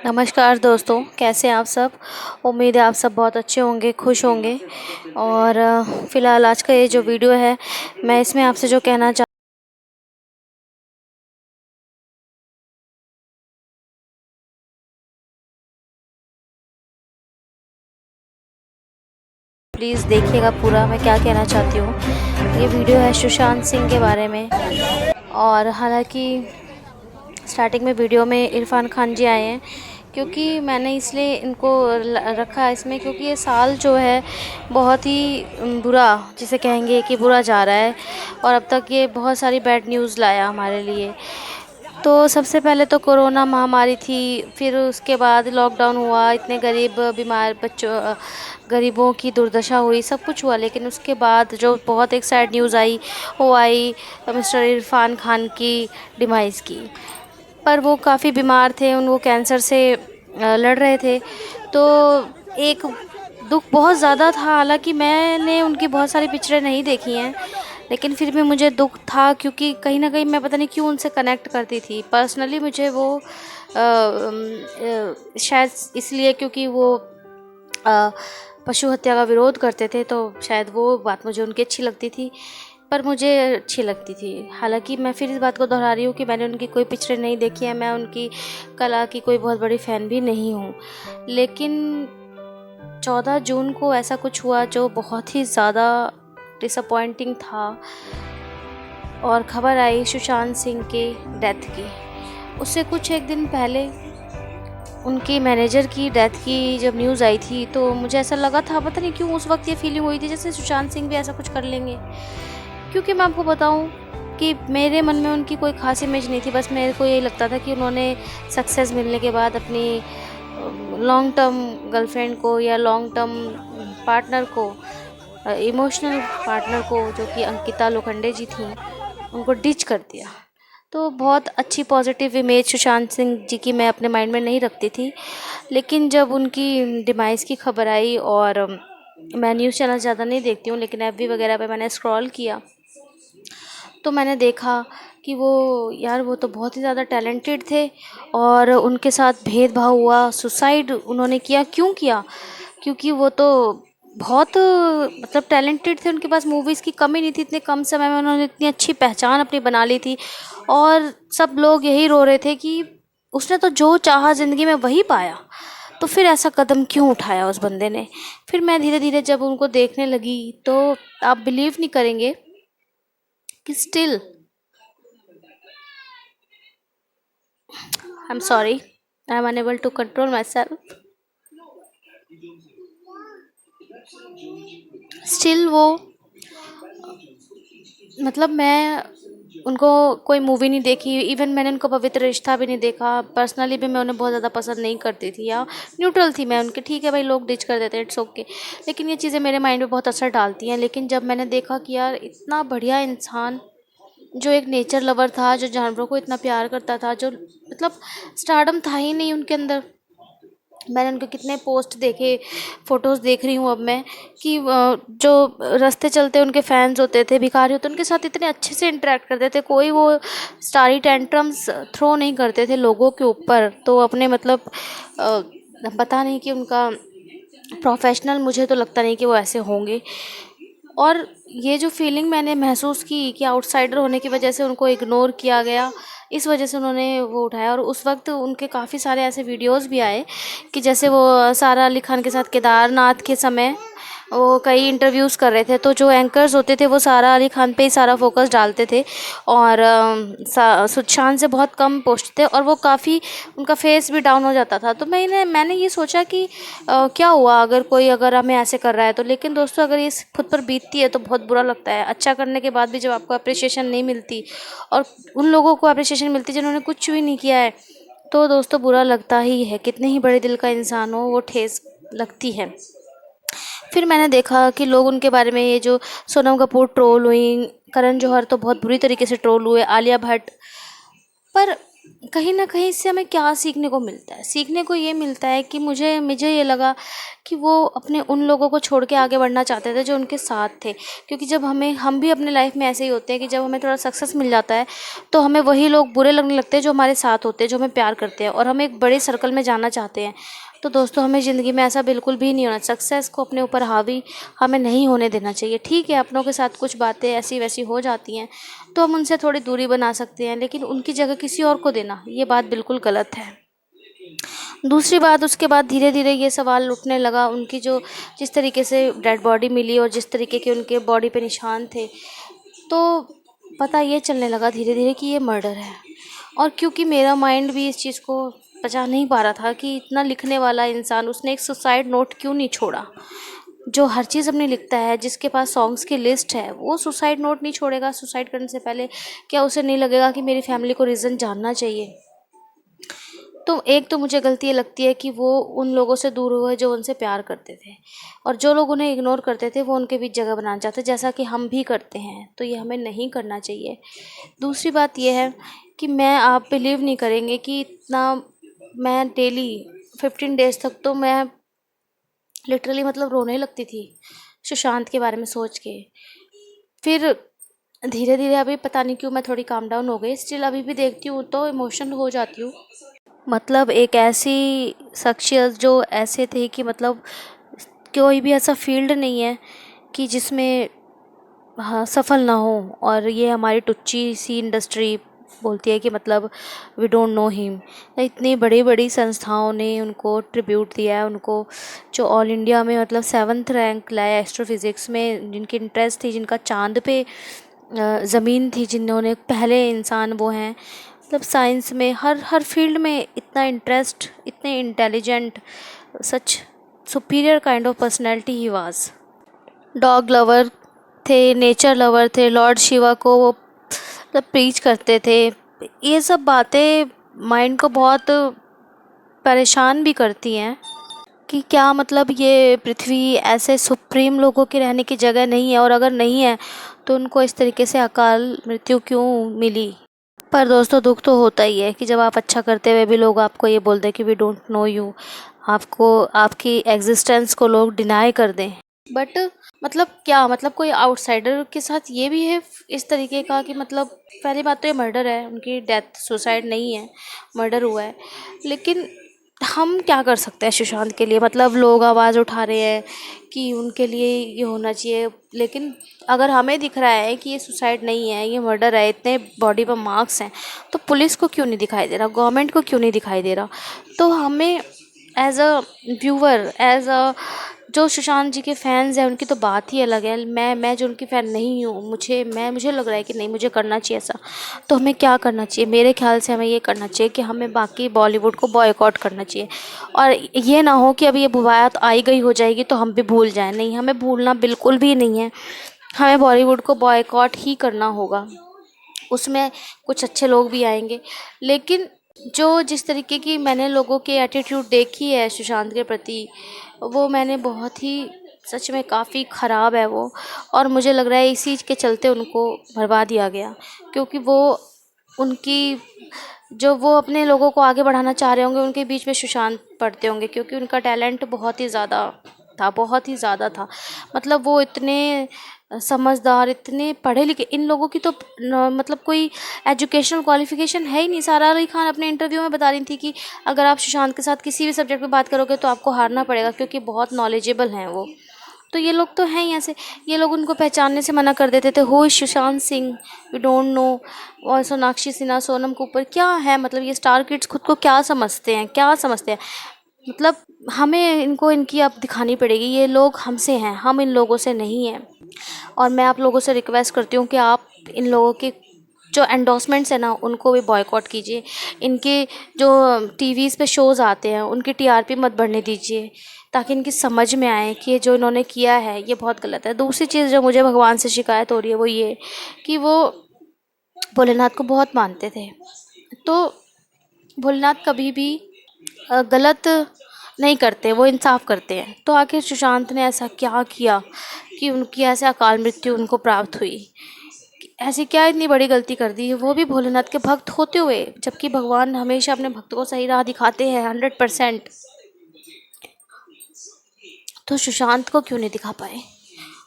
नमस्कार दोस्तों, कैसे हैं आप सब। उम्मीद है आप सब बहुत अच्छे होंगे, खुश होंगे। और फ़िलहाल आज का ये जो वीडियो है, मैं इसमें आपसे जो कहना प्लीज़ देखिएगा पूरा मैं क्या कहना चाहती हूँ। ये वीडियो है सुशांत सिंह के बारे में। और हालांकि स्टार्टिंग में वीडियो में इरफ़ान खान जी आए हैं, क्योंकि मैंने इसलिए इनको रखा है इसमें, क्योंकि ये साल जो है बहुत ही बुरा, जिसे कहेंगे कि बुरा जा रहा है। और अब तक ये बहुत सारी बैड न्यूज़ लाया हमारे लिए। तो सबसे पहले तो कोरोना महामारी थी, फिर उसके बाद लॉकडाउन हुआ, इतने गरीब बीमार बच्चों गरीबों की दुर्दशा हुई, सब कुछ हुआ। लेकिन उसके बाद जो बहुत एक सैड न्यूज़ आई, वो आई मिस्टर इरफ़ान खान की डिमाइस की। पर वो काफ़ी बीमार थे, वो कैंसर से लड़ रहे थे। तो एक दुख बहुत ज़्यादा था। हालांकि मैंने उनकी बहुत सारी पिक्चरें नहीं देखी हैं, लेकिन फिर भी मुझे दुख था, क्योंकि कहीं ना कहीं मैं पता नहीं क्यों उनसे कनेक्ट करती थी। पर्सनली मुझे वो शायद इसलिए क्योंकि वो अ, पशु हत्या का विरोध करते थे, तो शायद वो बात मुझे उनकी अच्छी लगती थी। पर मुझे अच्छी लगती थी। हालांकि मैं फिर इस बात को दोहरा रही हूँ कि मैंने उनकी कोई पिक्चरें नहीं देखी है, मैं उनकी कला की कोई बहुत बड़ी फ़ैन भी नहीं हूँ। लेकिन 14 जून को ऐसा कुछ हुआ जो बहुत ही ज़्यादा डिसअपॉइंटिंग था, और ख़बर आई सुशांत सिंह के डेथ की। उससे कुछ एक दिन पहले उनकी मैनेजर की डेथ की जब न्यूज़ आई थी, तो मुझे ऐसा लगा था, पता नहीं क्यों उस वक्त ये फीलिंग हुई थी जैसे सुशांत सिंह भी ऐसा कुछ कर लेंगे। क्योंकि मैं आपको बताऊं कि मेरे मन में उनकी कोई ख़ास इमेज नहीं थी। बस मेरे को यही लगता था कि उन्होंने सक्सेस मिलने के बाद अपनी लॉन्ग टर्म गर्लफ्रेंड को या लॉन्ग टर्म पार्टनर को, इमोशनल पार्टनर को, जो कि अंकिता लोखंडे जी थी, उनको डिच कर दिया। तो बहुत अच्छी पॉजिटिव इमेज सुशांत सिंह जी की मैं अपने माइंड में नहीं रखती थी। लेकिन जब उनकी डिमाइस की खबर आई, और मैं न्यूज़ चैनल ज़्यादा नहीं देखती हूँ, लेकिन एफबी वगैरह पे मैंने स्क्रॉल किया, तो मैंने देखा कि वो, यार वो तो बहुत ही ज़्यादा टैलेंटेड थे, और उनके साथ भेदभाव हुआ, सुसाइड उन्होंने किया। क्यों किया? क्योंकि वो तो बहुत मतलब टैलेंटेड थे, उनके पास मूवीज़ की कमी नहीं थी। इतने कम समय में उन्होंने इतनी अच्छी पहचान अपनी बना ली थी, और सब लोग यही रो रहे थे कि उसने तो जो चाहा ज़िंदगी में वही पाया, तो फिर ऐसा कदम क्यों उठाया उस बंदे ने। फिर मैं धीरे धीरे जब उनको देखने लगी, तो आप बिलीव नहीं करेंगे कि still, I am sorry, I am unable to control myself, still वो, मतलब मैं उनको कोई मूवी नहीं देखी, इवन मैंने उनको पवित्र रिश्ता भी नहीं देखा। पर्सनली भी मैं उन्हें बहुत ज़्यादा पसंद नहीं करती थी, या न्यूट्रल थी मैं उनके। ठीक है भाई, लोग डिच कर देते हैं, इट्स ओके। लेकिन ये चीज़ें मेरे माइंड पे बहुत असर डालती हैं। लेकिन जब मैंने देखा कि यार इतना बढ़िया इंसान, जो एक नेचर लवर था, जो जानवरों को इतना प्यार करता था, जो मतलब स्टारडम था ही नहीं उनके अंदर। मैंने उनके कितने पोस्ट देखे, फ़ोटोज़ देख रही हूँ अब मैं, कि जो रास्ते चलते उनके फैंस होते थे, भिखारी होते, उनके साथ इतने अच्छे से इंटरेक्ट करते थे। कोई वो स्टारी टेंट्रम्स थ्रो नहीं करते थे लोगों के ऊपर। तो अपने मतलब पता नहीं कि उनका प्रोफेशनल, मुझे तो लगता नहीं कि वो ऐसे होंगे। और ये जो फीलिंग मैंने महसूस की कि आउटसाइडर होने की वजह से उनको इग्नोर किया गया, इस वजह से उन्होंने वो उठाया। और उस वक्त उनके काफ़ी सारे ऐसे वीडियोस भी आए कि जैसे वो सारा अली खान के साथ केदारनाथ के समय वो कई इंटरव्यूज़ कर रहे थे, तो जो एंकर्स होते थे वो सारा अली खान पे ही सारा फोकस डालते थे, और सुशांत से बहुत कम पोस्ट थे, और वो काफ़ी, उनका फेस भी डाउन हो जाता था। तो मैंने ये सोचा कि क्या हुआ अगर कोई अगर हमें ऐसे कर रहा है तो। लेकिन दोस्तों, अगर ये खुद पर बीतती है तो बहुत बुरा लगता है। अच्छा करने के बाद भी जब आपको अप्रिसिएशन नहीं मिलती, और उन लोगों को अप्रिसिएशन मिलती जिन्होंने कुछ भी नहीं किया है, तो दोस्तों बुरा लगता ही है। कितने ही बड़े दिल का इंसान हो, वो ठेस लगती है। फिर मैंने देखा कि लोग उनके बारे में, ये जो सोनम कपूर ट्रोल हुई, करण जौहर तो बहुत बुरी तरीके से ट्रोल हुए, आलिया भट्ट। पर कहीं न कहीं इससे हमें क्या सीखने को मिलता है? सीखने को ये मिलता है कि मुझे मुझे ये लगा कि वो अपने उन लोगों को छोड़ के आगे बढ़ना चाहते थे जो उनके साथ थे। क्योंकि जब हम भी अपने लाइफ़ में ऐसे ही होते हैं कि जब हमें थोड़ा सक्सेस मिल जाता है, तो हमें वही लोग बुरे लगने लगते हैं जो हमारे साथ होते हैं, जो हमें प्यार करते हैं और हम एक बड़े सर्कल में जाना चाहते हैं। तो दोस्तों, हमें ज़िंदगी में ऐसा बिल्कुल भी नहीं होना, सक्सेस को अपने ऊपर हावी हमें नहीं होने देना चाहिए। ठीक है, अपनों के साथ कुछ बातें ऐसी-वैसी हो जाती हैं, तो हम उनसे थोड़ी दूरी बना सकते हैं, लेकिन उनकी जगह किसी और को देना, ये बात बिल्कुल गलत है। दूसरी बात, उसके बाद धीरे-धीरे ये सवाल उठने लगा, उनकी जो जिस तरीके से डेड बॉडी मिली और जिस तरीके के उनके बॉडी पे निशान थे, तो पता ये चलने लगा धीरे-धीरे कि ये मर्डर है। और क्योंकि मेरा माइंड भी इस चीज़ को पचा नहीं पा रहा था कि इतना लिखने वाला इंसान, उसने एक सुसाइड नोट क्यों नहीं छोड़ा? जो हर चीज़ अपनी लिखता है, जिसके पास सॉन्ग्स की लिस्ट है, वो सुसाइड नोट नहीं छोड़ेगा सुसाइड करने से पहले? क्या उसे नहीं लगेगा कि मेरी फैमिली को रीज़न जानना चाहिए? तो एक तो मुझे गलती ये लगती है कि वो उन लोगों से दूर हुए जो उनसे प्यार करते थे, और जो लोग उन्हें इग्नोर करते थे वो उनके बीच जगह बनाना चाहते, जैसा कि हम भी करते हैं। तो ये हमें नहीं करना चाहिए। दूसरी बात ये है कि आप बिलीव नहीं करेंगे कि इतना मैं डेली 15 डेज़ तक तो मैं लिटरली मतलब रोने लगती थी सुशांत के बारे में सोच के। फिर धीरे-धीरे अभी पता नहीं क्यों मैं थोड़ी काम डाउन हो गई, स्टिल अभी भी देखती हूँ तो इमोशनल हो जाती हूँ। मतलब एक ऐसी शख्सियत जो ऐसे थे कि मतलब कोई भी ऐसा फील्ड नहीं है कि जिसमें हाँ सफल ना हो, और ये हमारी टुच्ची सी इंडस्ट्री बोलती है कि मतलब वी डोंट नो हिम। इतनी बड़ी बड़ी संस्थाओं ने उनको ट्रिब्यूट दिया है, उनको जो ऑल इंडिया में मतलब 7th रैंक लाया एस्ट्रोफिज़िक्स में, जिनकी इंटरेस्ट थी, जिनका चांद पे ज़मीन थी, जिन्होंने पहले इंसान वो हैं, मतलब साइंस में हर हर फील्ड में इतना इंटरेस्ट, इतने intelligent, such superior kind of personality he was. Dog lover थे, नेचर लवर थे, लॉर्ड शिवा को वो मतलब प्रीच करते थे। ये सब बातें माइंड को बहुत परेशान भी करती हैं कि क्या मतलब ये पृथ्वी ऐसे सुप्रीम लोगों के रहने की जगह नहीं है, और अगर नहीं है तो उनको इस तरीके से अकाल मृत्यु क्यों मिली? पर दोस्तों, दुख तो होता ही है कि जब आप अच्छा करते हुए भी लोग आपको ये बोल दें कि वी डोंट नो यू, आपको आपकी एग्जिस्टेंस को लोग डिनाई कर दें। बट मतलब क्या मतलब कोई आउटसाइडर के साथ ये भी है इस तरीके का कि मतलब पहली बात तो ये मर्डर है, उनकी डेथ सुसाइड नहीं है, मर्डर हुआ है। लेकिन हम क्या कर सकते हैं सुशांत के लिए? मतलब लोग आवाज़ उठा रहे हैं कि उनके लिए ये होना चाहिए, लेकिन अगर हमें दिख रहा है कि ये सुसाइड नहीं है, ये मर्डर है, इतने बॉडी पर मार्क्स हैं, तो पुलिस को क्यों नहीं दिखाई दे रहा, गवर्नमेंट को क्यों नहीं दिखाई दे रहा? तो हमें as a viewer, as a जो सुशांत जी के फैंस हैं, उनकी तो बात ही अलग है। मैं जो उनकी फ़ैन नहीं हूँ, मुझे लग रहा है कि नहीं, मुझे करना चाहिए ऐसा। तो हमें क्या करना चाहिए? मेरे ख्याल से हमें ये करना चाहिए कि हमें बाकी बॉलीवुड को बॉयकॉट करना चाहिए, और ये ना हो कि अब ये बात आई गई हो जाएगी तो हम भी भूल जाएं। नहीं, हमें भूलना बिल्कुल भी नहीं है, हमें बॉलीवुड को बॉयकॉट ही करना होगा। उसमें कुछ अच्छे लोग भी आएंगे, लेकिन जो जिस तरीके की मैंने लोगों की एटीट्यूड देखी है सुशांत के प्रति, वो मैंने बहुत ही, सच में काफ़ी ख़राब है वो। और मुझे लग रहा है इसी के चलते उनको भरवा दिया गया, क्योंकि वो उनकी जो वो अपने लोगों को आगे बढ़ाना चाह रहे होंगे, उनके बीच में सुशांत पढ़ते होंगे, क्योंकि उनका टैलेंट बहुत ही ज़्यादा था, बहुत ही ज़्यादा था। मतलब वो इतने समझदार, इतने पढ़े लिखे, इन लोगों की तो मतलब कोई एजुकेशनल क्वालिफिकेशन है ही नहीं। सारा अली खान अपने इंटरव्यू में बता रही थी कि अगर आप सुशांत के साथ किसी भी सब्जेक्ट में बात करोगे तो आपको हारना पड़ेगा, क्योंकि बहुत नॉलेजेबल हैं वो। तो ये लोग तो हैं ही ऐसे, ये लोग उनको पहचानने से मना कर देते थे। Who is Sushant Singh, we don't know. और सोनाक्षी सिन्हा, सोनम कपूर, क्या है मतलब ये स्टार किड्स खुद को क्या समझते हैं, क्या समझते हैं? मतलब हमें इनको इनकी अब दिखानी पड़ेगी, ये लोग हमसे हैं, हम इन लोगों से नहीं हैं। और मैं आप लोगों से रिक्वेस्ट करती हूँ कि आप इन लोगों के जो एंडोर्समेंट्स हैं ना, उनको भी बॉयकॉट कीजिए। इनके जो टीवीज़ पे शोज़ आते हैं, उनकी टीआरपी मत बढ़ने दीजिए, ताकि इनकी समझ में आए कि ये जो इन्होंने किया है ये बहुत गलत है। दूसरी चीज़ जो मुझे भगवान से शिकायत हो रही है वो ये कि वो भोलेनाथ को बहुत मानते थे। तो भोलेनाथ कभी भी गलत नहीं करते, वो इंसाफ करते हैं। तो आखिर सुशांत ने ऐसा क्या किया कि उनकी ऐसे अकाल मृत्यु उनको प्राप्त हुई? ऐसी क्या इतनी बड़ी गलती कर दी, वो भी भोलेनाथ के भक्त होते हुए, जबकि भगवान हमेशा अपने भक्त को सही राह दिखाते हैं 100%। तो सुशांत को क्यों नहीं दिखा पाए,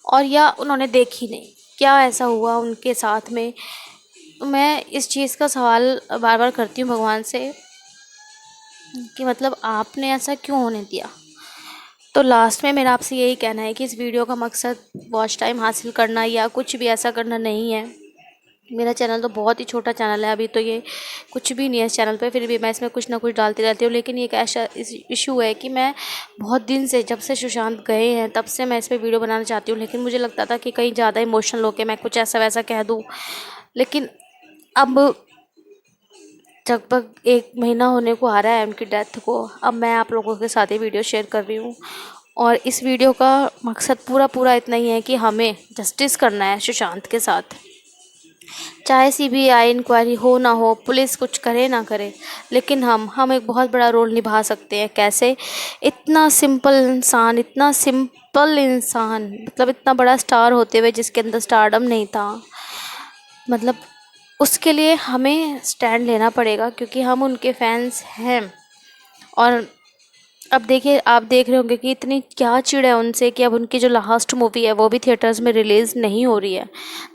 और या उन्होंने देखी नहीं, क्या ऐसा हुआ उनके साथ में। मैं इस चीज़ का सवाल बार बार करती हूँ भगवान से कि मतलब आपने ऐसा क्यों होने दिया। तो लास्ट में मेरा आपसे यही कहना है कि इस वीडियो का मकसद वॉच टाइम हासिल करना या कुछ भी ऐसा करना नहीं है। मेरा चैनल तो बहुत ही छोटा चैनल है, अभी तो ये कुछ भी नहीं है इस चैनल पे, फिर भी मैं इसमें कुछ ना कुछ डालती रहती हूँ। लेकिन ये एक ऐसा इशू है कि मैं बहुत दिन से, जब से सुशांत गए हैं तब से मैं इस पर वीडियो बनाना चाहती हूँ, लेकिन मुझे लगता था कि कहीं ज़्यादा इमोशनल होकर मैं कुछ ऐसा वैसा कह दूँ। लेकिन अब लगभग 1 महीना होने को आ रहा है उनकी डेथ को, अब मैं आप लोगों के साथ ही वीडियो शेयर कर रही हूँ। और इस वीडियो का मकसद पूरा इतना ही है कि हमें जस्टिस करना है सुशांत के साथ, चाहे सीबीआई इंक्वायरी हो ना हो, पुलिस कुछ करे ना करे, लेकिन हम एक बहुत बड़ा रोल निभा सकते हैं। कैसे? इतना सिंपल इंसान, मतलब इतना बड़ा स्टार होते हुए जिसके अंदर स्टारडम नहीं था, मतलब उसके लिए हमें स्टैंड लेना पड़ेगा, क्योंकि हम उनके फैंस हैं। और अब देखिए, आप देख रहे होंगे कि इतनी क्या चिढ़ है उनसे कि अब उनकी जो लास्ट मूवी है वो भी थिएटर्स में रिलीज़ नहीं हो रही है,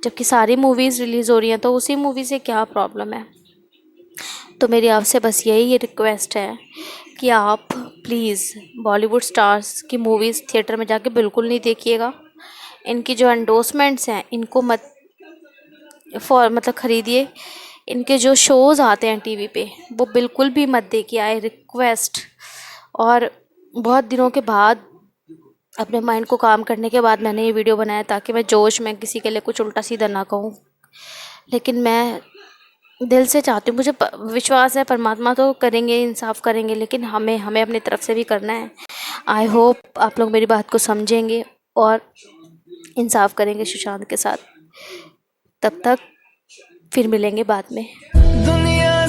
जबकि सारी मूवीज़ रिलीज़ हो रही हैं। तो उसी मूवी से क्या प्रॉब्लम है। तो मेरी आपसे बस यही रिक्वेस्ट है कि आप प्लीज़ बॉलीवुड स्टार्स की मूवीज़ थिएटर में जाके बिल्कुल नहीं देखिएगा। इनकी जो एंडोर्समेंट्स हैं इनको मत मतलब ख़रीदिए। इनके जो शोज़ आते हैं टीवी पे वो बिल्कुल भी मत देखिए, आई रिक्वेस्ट। और बहुत दिनों के बाद, अपने माइंड को काम करने के बाद मैंने ये वीडियो बनाया, ताकि मैं जोश में किसी के लिए कुछ उल्टा सीधा ना कहूँ। लेकिन मैं दिल से चाहती हूँ, मुझे विश्वास है परमात्मा तो करेंगे, इंसाफ करेंगे, लेकिन हमें अपनी तरफ से भी करना है। आई होप आप लोग मेरी बात को समझेंगे और इंसाफ करेंगे सुशांत के साथ। तब तक फिर मिलेंगे बाद में। दुनिया